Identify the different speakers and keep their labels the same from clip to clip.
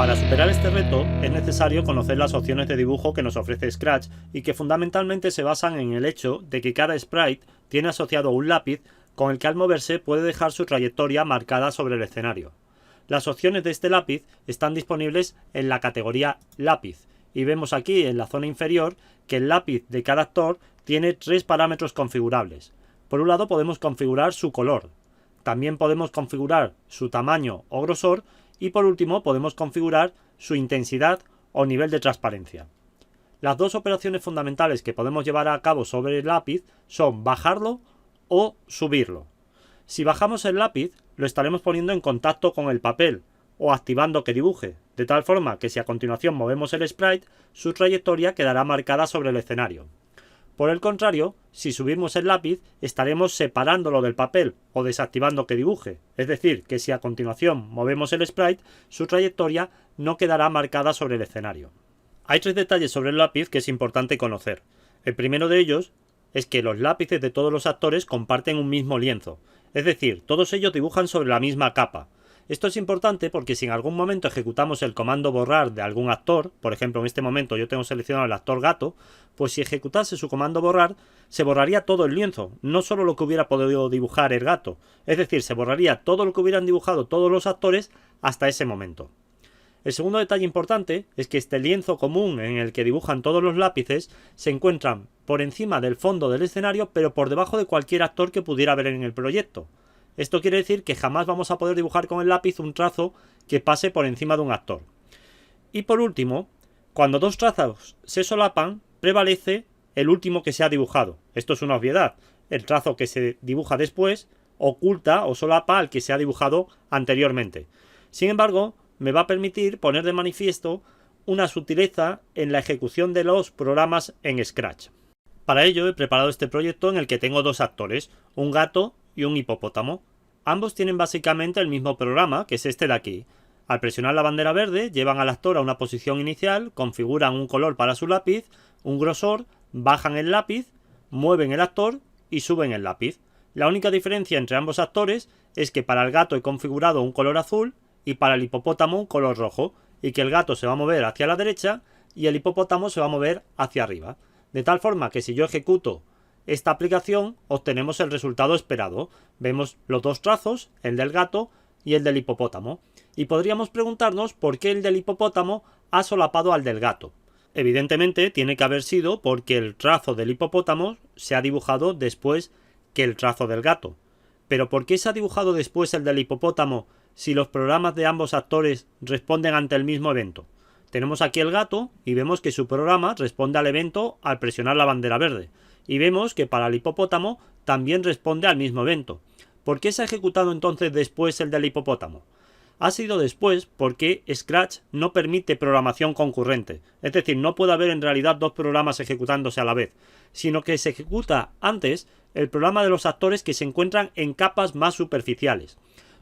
Speaker 1: Para superar este reto es necesario conocer las opciones de dibujo que nos ofrece Scratch y que fundamentalmente se basan en el hecho de que cada sprite tiene asociado un lápiz con el que al moverse puede dejar su trayectoria marcada sobre el escenario. Las opciones de este lápiz están disponibles en la categoría lápiz y vemos aquí en la zona inferior que el lápiz de cada actor tiene 3 parámetros configurables. Por un lado podemos configurar su color, también podemos configurar su tamaño o grosor y por último podemos configurar su intensidad o nivel de transparencia. Las dos operaciones fundamentales que podemos llevar a cabo sobre el lápiz son bajarlo o subirlo. Si bajamos el lápiz, lo estaremos poniendo en contacto con el papel o activando que dibuje, de tal forma que si a continuación movemos el sprite, su trayectoria quedará marcada sobre el escenario. Por el contrario, si subimos el lápiz, estaremos separándolo del papel o desactivando que dibuje, es decir, que si a continuación movemos el sprite, su trayectoria no quedará marcada sobre el escenario. Hay 3 detalles sobre el lápiz que es importante conocer. El primero de ellos es que los lápices de todos los actores comparten un mismo lienzo, es decir, todos ellos dibujan sobre la misma capa. Esto es importante porque si en algún momento ejecutamos el comando borrar de algún actor, por ejemplo en este momento yo tengo seleccionado el actor gato, pues si ejecutase su comando borrar, se borraría todo el lienzo, no solo lo que hubiera podido dibujar el gato, es decir, se borraría todo lo que hubieran dibujado todos los actores hasta ese momento. El segundo detalle importante es que este lienzo común en el que dibujan todos los lápices se encuentran por encima del fondo del escenario pero por debajo de cualquier actor que pudiera haber en el proyecto. Esto quiere decir que jamás vamos a poder dibujar con el lápiz un trazo que pase por encima de un actor. Y por último, cuando dos trazos se solapan, prevalece el último que se ha dibujado. Esto es una obviedad. El trazo que se dibuja después oculta o solapa al que se ha dibujado anteriormente. Sin embargo, me va a permitir poner de manifiesto una sutileza en la ejecución de los programas en Scratch. Para ello he preparado este proyecto en el que tengo 2 actores, un gato y un hipopótamo. Ambos tienen básicamente el mismo programa, que es este de aquí. Al presionar la bandera verde, llevan al actor a una posición inicial, configuran un color para su lápiz, un grosor, bajan el lápiz, mueven el actor y suben el lápiz. La única diferencia entre ambos actores es que para el gato he configurado un color azul y para el hipopótamo un color rojo, y que el gato se va a mover hacia la derecha y el hipopótamo se va a mover hacia arriba. De tal forma que si yo ejecuto esta aplicación obtenemos el resultado esperado. Vemos los 2 trazos, el del gato y el del hipopótamo. Y podríamos preguntarnos por qué el del hipopótamo ha solapado al del gato. Evidentemente tiene que haber sido porque el trazo del hipopótamo se ha dibujado después que el trazo del gato. Pero ¿por qué se ha dibujado después el del hipopótamo si los programas de ambos actores responden ante el mismo evento? Tenemos aquí el gato y vemos que su programa responde al evento al presionar la bandera verde. Y vemos que para el hipopótamo también responde al mismo evento. ¿Por qué se ha ejecutado entonces después el del hipopótamo? Ha sido después porque Scratch no permite programación concurrente, es decir, no puede haber en realidad 2 programas ejecutándose a la vez, sino que se ejecuta antes el programa de los actores que se encuentran en capas más superficiales.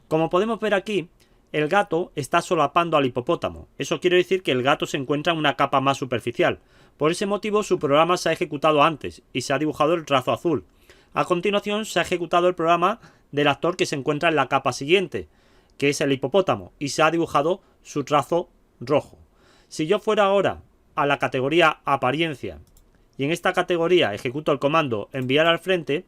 Speaker 1: Como podemos ver aquí, el gato está solapando al hipopótamo. Eso quiere decir que el gato se encuentra en una capa más superficial. Por ese motivo su programa se ha ejecutado antes y se ha dibujado el trazo azul. A continuación se ha ejecutado el programa del actor que se encuentra en la capa siguiente, que es el hipopótamo, y se ha dibujado su trazo rojo. Si yo fuera ahora a la categoría apariencia y en esta categoría ejecuto el comando enviar al frente,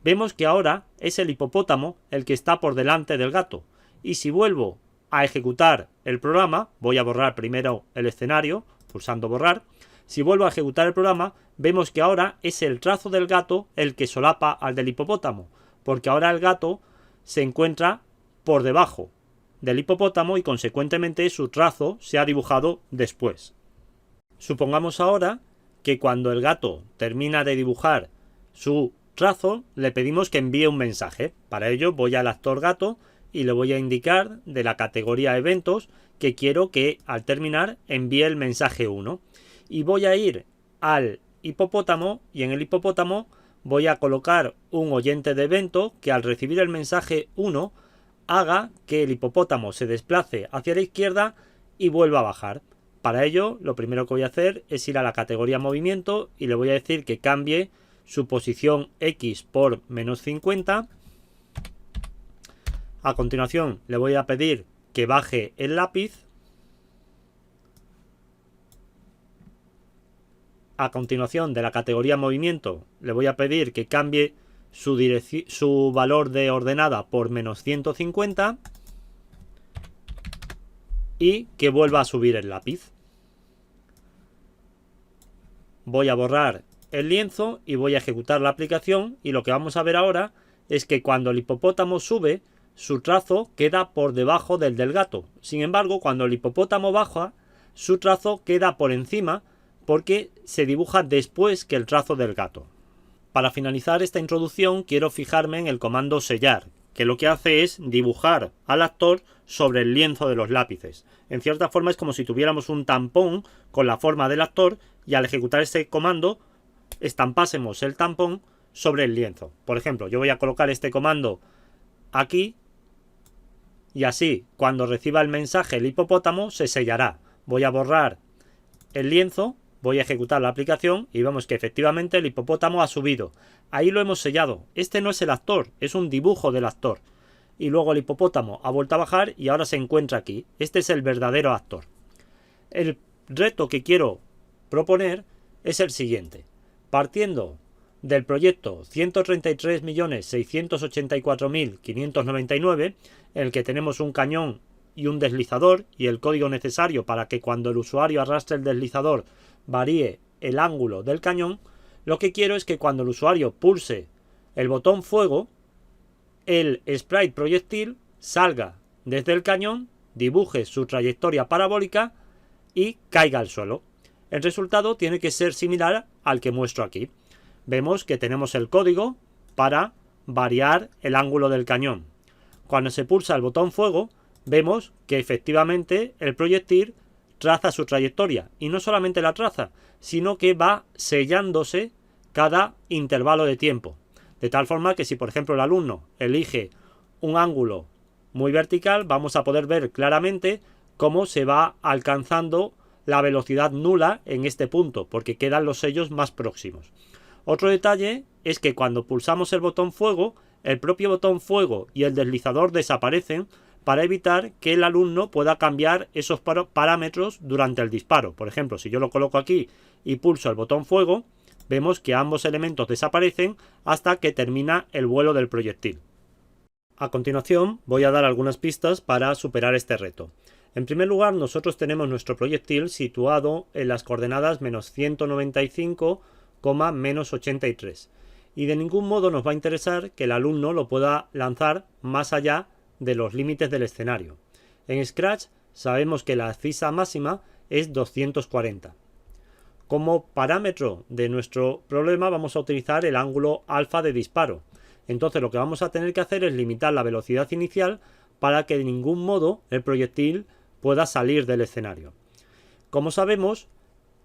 Speaker 1: vemos que ahora es el hipopótamo el que está por delante del gato. Y si vuelvo a ejecutar el programa, voy a borrar primero el escenario, pulsando borrar. Si vuelvo a ejecutar el programa, vemos que ahora es el trazo del gato el que solapa al del hipopótamo, porque ahora el gato se encuentra por debajo del hipopótamo y consecuentemente su trazo se ha dibujado después. Supongamos ahora que cuando el gato termina de dibujar su trazo, le pedimos que envíe un mensaje. Para ello voy al actor gato y le voy a indicar de la categoría eventos que quiero que al terminar envíe el mensaje 1. Y voy a ir al hipopótamo y en el hipopótamo voy a colocar un oyente de evento que al recibir el mensaje 1 haga que el hipopótamo se desplace hacia la izquierda y vuelva a bajar. Para ello lo primero que voy a hacer es ir a la categoría movimiento y le voy a decir que cambie su posición X por -50. A continuación le voy a pedir que baje el lápiz A continuación, de la categoría movimiento, le voy a pedir que cambie su valor de ordenada por menos 150 y que vuelva a subir el lápiz. Voy a borrar el lienzo y voy a ejecutar la aplicación, y lo que vamos a ver ahora es que cuando el hipopótamo sube, su trazo queda por debajo del gato. Sin embargo, cuando el hipopótamo baja, su trazo queda por encima porque se dibuja después que el trazo del gato. Para finalizar esta introducción quiero fijarme en el comando sellar, que lo que hace es dibujar al actor sobre el lienzo de los lápices. En cierta forma es como si tuviéramos un tampón con la forma del actor y al ejecutar este comando estampásemos el tampón sobre el lienzo. Por ejemplo, yo voy a colocar este comando aquí y así cuando reciba el mensaje el hipopótamo se sellará. Voy a borrar el lienzo, voy a ejecutar la aplicación y vemos que efectivamente el hipopótamo ha subido. Ahí lo hemos sellado. Este no es el actor, es un dibujo del actor. Y luego el hipopótamo ha vuelto a bajar y ahora se encuentra aquí. Este es el verdadero actor. El reto que quiero proponer es el siguiente. Partiendo del proyecto 133.684.599, en el que tenemos un cañón y un deslizador y el código necesario para que cuando el usuario arrastre el deslizador varíe el ángulo del cañón, lo que quiero es que cuando el usuario pulse el botón fuego, el sprite proyectil salga desde el cañón, dibuje su trayectoria parabólica y caiga al suelo. El resultado tiene que ser similar al que muestro aquí. Vemos que tenemos el código para variar el ángulo del cañón. Cuando se pulsa el botón fuego, vemos que efectivamente el proyectil traza su trayectoria. Y no solamente la traza, sino que va sellándose cada intervalo de tiempo. De tal forma que si, por ejemplo, el alumno elige un ángulo muy vertical, vamos a poder ver claramente cómo se va alcanzando la velocidad nula en este punto, porque quedan los sellos más próximos. Otro detalle es que cuando pulsamos el botón fuego, el propio botón fuego y el deslizador desaparecen para evitar que el alumno pueda cambiar esos parámetros durante el disparo. Por ejemplo, si yo lo coloco aquí y pulso el botón fuego, vemos que ambos elementos desaparecen hasta que termina el vuelo del proyectil. A continuación voy a dar algunas pistas para superar este reto. En primer lugar, nosotros tenemos nuestro proyectil situado en las coordenadas menos 195, menos 83. Y de ningún modo nos va a interesar que el alumno lo pueda lanzar más allá de los límites del escenario. En Scratch sabemos que la CISA máxima es 240. Como parámetro de nuestro problema vamos a utilizar el ángulo alfa de disparo. Entonces lo que vamos a tener que hacer es limitar la velocidad inicial para que de ningún modo el proyectil pueda salir del escenario. Como sabemos,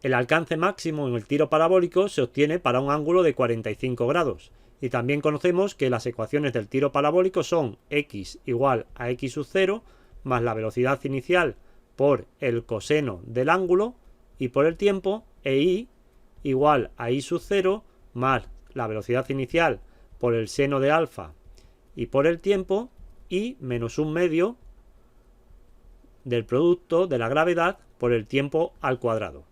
Speaker 1: el alcance máximo en el tiro parabólico se obtiene para un ángulo de 45 grados. Y también conocemos que las ecuaciones del tiro parabólico son x igual a x sub 0 más la velocidad inicial por el coseno del ángulo y por el tiempo, e y igual a y sub 0 más la velocidad inicial por el seno de alfa y por el tiempo, y menos un medio del producto de la gravedad por el tiempo al cuadrado.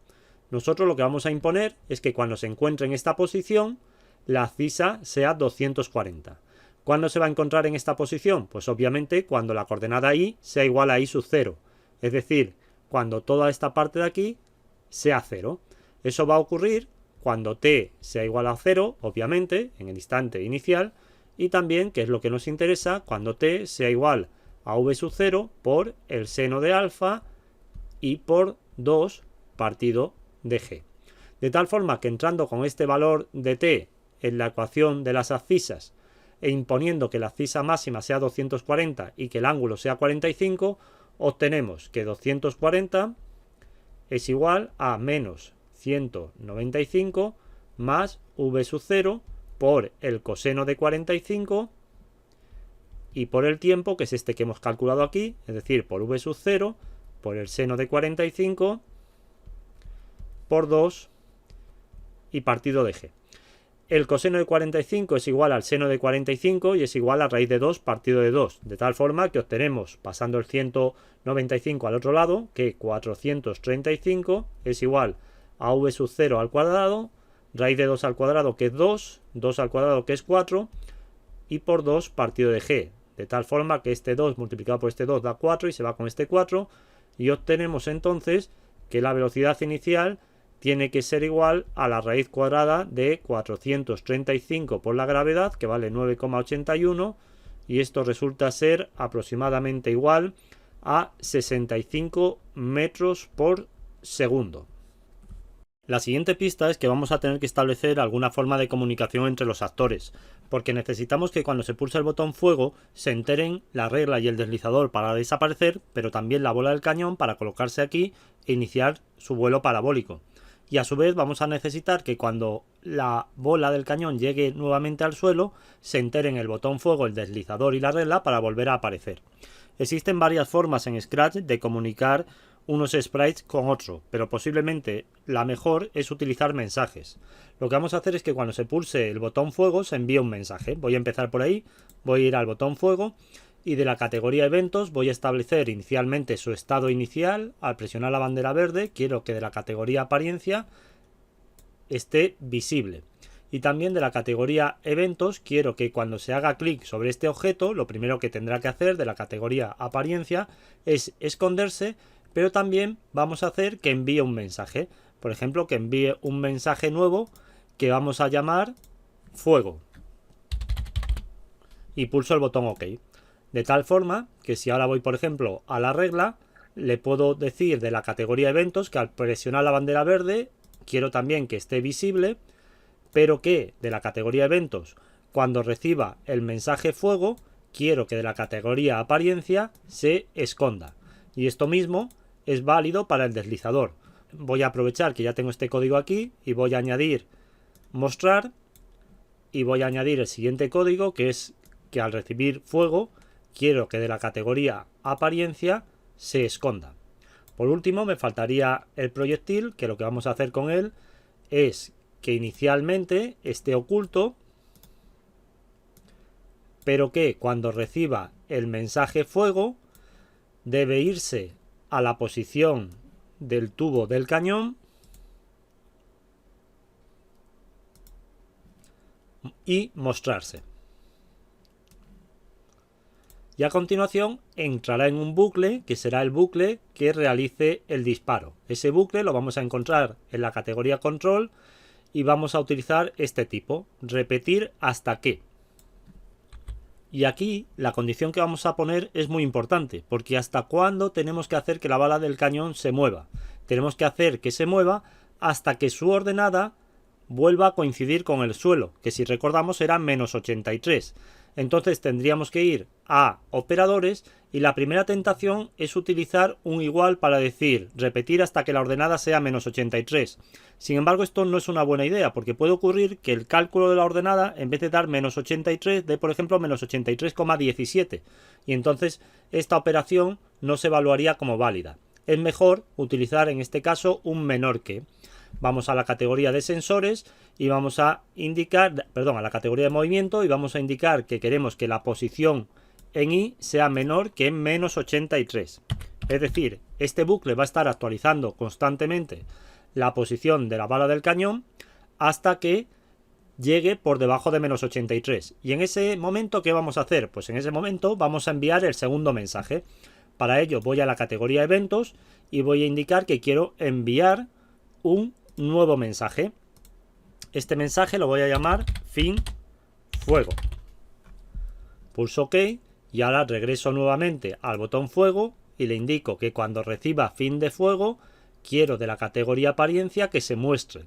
Speaker 1: Nosotros lo que vamos a imponer es que cuando se encuentre en esta posición, la CISA sea 240. ¿Cuándo se va a encontrar en esta posición? Pues obviamente cuando la coordenada y sea igual a y sub 0. Es decir, cuando toda esta parte de aquí sea 0. Eso va a ocurrir cuando t sea igual a 0, obviamente, en el instante inicial, y también, que es lo que nos interesa, cuando t sea igual a v sub 0 por el seno de alfa y por 2 partido de g. De tal forma que entrando con este valor de t en la ecuación de las abscisas e imponiendo que la abscisa máxima sea 240 y que el ángulo sea 45, obtenemos que 240 es igual a menos 195 más v sub 0 por el coseno de 45 y por el tiempo, que es este que hemos calculado aquí, es decir, por v sub 0 por el seno de 45 por 2 y partido de g. El coseno de 45 es igual al seno de 45 y es igual a raíz de 2 partido de 2, de tal forma que obtenemos, pasando el 195 al otro lado, que 435 es igual a v sub 0 al cuadrado, raíz de 2 al cuadrado que es 2, 2 al cuadrado que es 4 y por 2 partido de g, de tal forma que este 2 multiplicado por este 2 da 4 y se va con este 4 y obtenemos entonces que la velocidad inicial tiene que ser igual a la raíz cuadrada de 435 por la gravedad, que vale 9,81, y esto resulta ser aproximadamente igual a 65 metros por segundo. La siguiente pista es que vamos a tener que establecer alguna forma de comunicación entre los actores, porque necesitamos que cuando se pulse el botón fuego se enteren la regla y el deslizador para desaparecer, pero también la bola del cañón para colocarse aquí e iniciar su vuelo parabólico. Y a su vez vamos a necesitar que cuando la bola del cañón llegue nuevamente al suelo se enteren el botón fuego, el deslizador y la regla para volver a aparecer. Existen varias formas en Scratch de comunicar unos sprites con otro, pero posiblemente la mejor es utilizar mensajes. Lo que vamos a hacer es que cuando se pulse el botón fuego se envía un mensaje. Voy a empezar por ahí, voy a ir al botón fuego y de la categoría eventos voy a establecer inicialmente su estado inicial. Al presionar la bandera verde quiero que de la categoría apariencia esté visible. Y también de la categoría eventos quiero que cuando se haga clic sobre este objeto, lo primero que tendrá que hacer de la categoría apariencia es esconderse, pero también vamos a hacer que envíe un mensaje. Por ejemplo, que envíe un mensaje nuevo que vamos a llamar fuego. Y pulso el botón OK. De tal forma que si ahora voy, por ejemplo, a la regla, le puedo decir de la categoría eventos que al presionar la bandera verde quiero también que esté visible, pero que de la categoría eventos, cuando reciba el mensaje fuego, quiero que de la categoría apariencia se esconda. Y esto mismo es válido para el deslizador. Voy a aprovechar que ya tengo este código aquí y voy a añadir mostrar y voy a añadir el siguiente código, que es que al recibir fuego quiero que de la categoría apariencia se esconda. Por último me faltaría el proyectil, que lo que vamos a hacer con él es que inicialmente esté oculto, pero que cuando reciba el mensaje fuego debe irse a la posición del tubo del cañón y mostrarse. Y a continuación entrará en un bucle que será el bucle que realice el disparo. Ese bucle lo vamos a encontrar en la categoría control y vamos a utilizar este tipo, repetir hasta que. Y aquí la condición que vamos a poner es muy importante, porque hasta cuándo tenemos que hacer que la bala del cañón se mueva. Tenemos que hacer que se mueva hasta que su ordenada vuelva a coincidir con el suelo, que si recordamos era menos 83. Entonces tendríamos que ir a operadores y la primera tentación es utilizar un igual para decir repetir hasta que la ordenada sea menos 83. Sin embargo, esto no es una buena idea porque puede ocurrir que el cálculo de la ordenada en vez de dar menos 83 dé por ejemplo menos 83,17 y entonces esta operación no se evaluaría como válida. Es mejor utilizar en este caso un menor que. Vamos a la categoría de sensores y vamos a indicar, perdón, a la categoría de movimiento y vamos a indicar que queremos que la posición en Y sea menor que en menos 83. Es decir, este bucle va a estar actualizando constantemente la posición de la bala del cañón hasta que llegue por debajo de menos 83. Y en ese momento, ¿qué vamos a hacer? Pues en ese momento vamos a enviar el segundo mensaje. Para ello voy a la categoría eventos y voy a indicar que quiero enviar un nuevo mensaje. Este mensaje lo voy a llamar fin fuego. Pulso OK y ahora regreso nuevamente al botón fuego y le indico que cuando reciba fin de fuego quiero de la categoría apariencia que se muestre.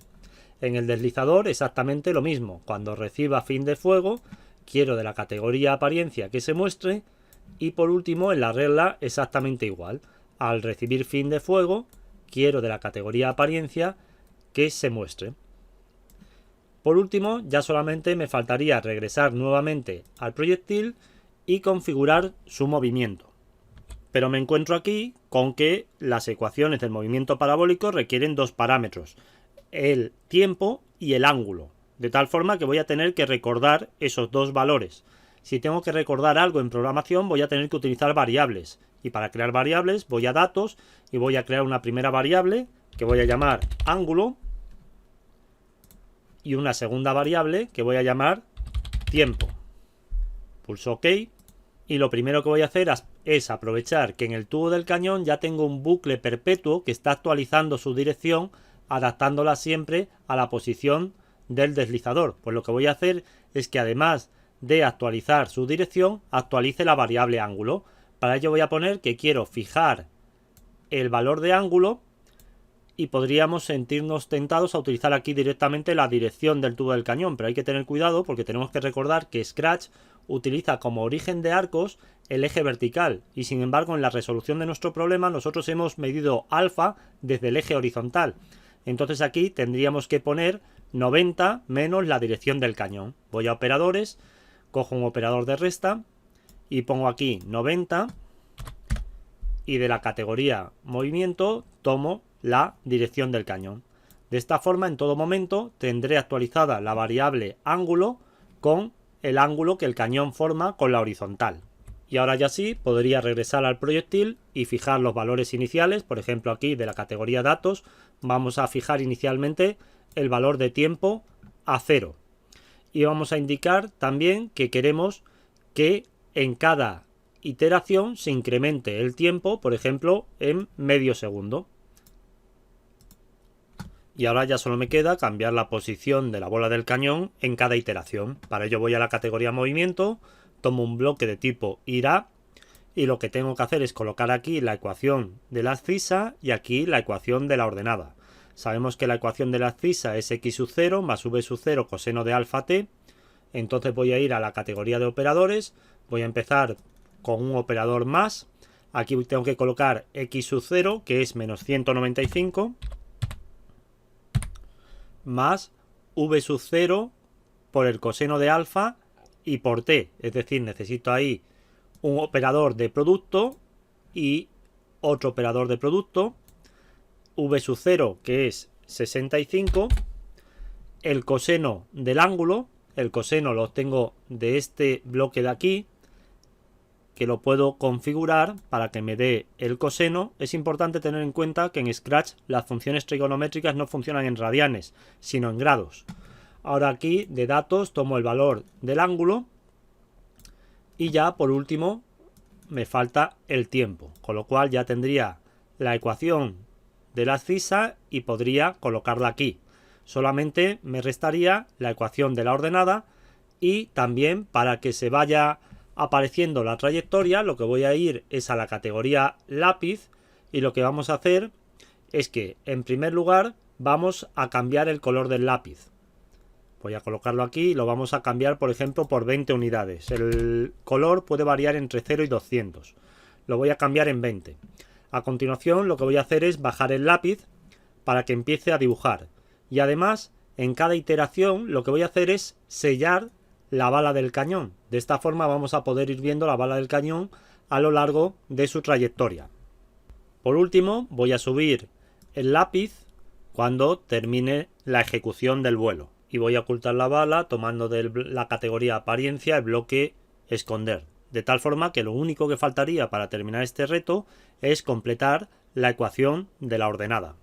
Speaker 1: En el deslizador exactamente lo mismo. Cuando reciba fin de fuego quiero de la categoría apariencia que se muestre y por último en la regla exactamente igual. Al recibir fin de fuego quiero de la categoría apariencia que se muestre. Por último, ya solamente me faltaría regresar nuevamente al proyectil y configurar su movimiento. Pero me encuentro aquí con que las ecuaciones del movimiento parabólico requieren dos parámetros, el tiempo y el ángulo, de tal forma que voy a tener que recordar esos dos valores. Si tengo que recordar algo en programación voy a tener que utilizar variables, y para crear variables voy a datos y voy a crear una primera variable que voy a llamar ángulo y una segunda variable que voy a llamar tiempo. Pulso OK y lo primero que voy a hacer es aprovechar que en el tubo del cañón ya tengo un bucle perpetuo que está actualizando su dirección, adaptándola siempre a la posición del deslizador. Pues lo que voy a hacer es que además de actualizar su dirección, actualice la variable ángulo. Para ello voy a poner que quiero fijar el valor de ángulo y podríamos sentirnos tentados a utilizar aquí directamente la dirección del tubo del cañón, pero hay que tener cuidado porque tenemos que recordar que Scratch utiliza como origen de arcos el eje vertical y sin embargo en la resolución de nuestro problema nosotros hemos medido alfa desde el eje horizontal. Entonces aquí tendríamos que poner 90 menos la dirección del cañón. Voy a operadores, cojo un operador de resta y pongo aquí 90 y de la categoría movimiento tomo la dirección del cañón. De esta forma en todo momento tendré actualizada la variable ángulo con el ángulo que el cañón forma con la horizontal. Y ahora ya sí podría regresar al proyectil y fijar los valores iniciales. Por ejemplo aquí de la categoría datos vamos a fijar inicialmente el valor de tiempo a 0 y vamos a indicar también que queremos que en cada iteración se incremente el tiempo, por ejemplo en medio segundo. Y ahora ya solo me queda cambiar la posición de la bola del cañón en cada iteración. Para ello voy a la categoría movimiento, tomo un bloque de tipo irá y lo que tengo que hacer es colocar aquí la ecuación de la abscisa y aquí la ecuación de la ordenada. Sabemos que la ecuación de la abscisa es x sub 0 más v sub 0 coseno de alfa t. Entonces voy a ir a la categoría de operadores, voy a empezar con un operador más. Aquí tengo que colocar x sub 0 que es menos 195 más v sub 0 por el coseno de alfa y por t, es decir, necesito ahí un operador de producto y otro operador de producto, v sub 0 que es 65, el coseno del ángulo, el coseno lo obtengo de este bloque de aquí, que lo puedo configurar para que me dé el coseno. Es importante tener en cuenta que en Scratch las funciones trigonométricas no funcionan en radianes, sino en grados. Ahora aquí de datos tomo el valor del ángulo y ya por último me falta el tiempo, con lo cual ya tendría la ecuación de la abscisa y podría colocarla aquí. Solamente me restaría la ecuación de la ordenada y también para que se vaya apareciendo la trayectoria lo que voy a ir es a la categoría lápiz y lo que vamos a hacer es que en primer lugar vamos a cambiar el color del lápiz. Voy a colocarlo aquí y lo vamos a cambiar por ejemplo por 20 unidades. El color puede variar entre 0 y 200. Lo voy a cambiar en 20. A continuación lo que voy a hacer es bajar el lápiz para que empiece a dibujar. Y además en cada iteración lo que voy a hacer es sellar la bala del cañón. De esta forma vamos a poder ir viendo la bala del cañón a lo largo de su trayectoria. Por último voy a subir el lápiz cuando termine la ejecución del vuelo. Y voy a ocultar la bala tomando de la categoría apariencia el bloque esconder. De tal forma que lo único que faltaría para terminar este reto es completar la ecuación de la ordenada.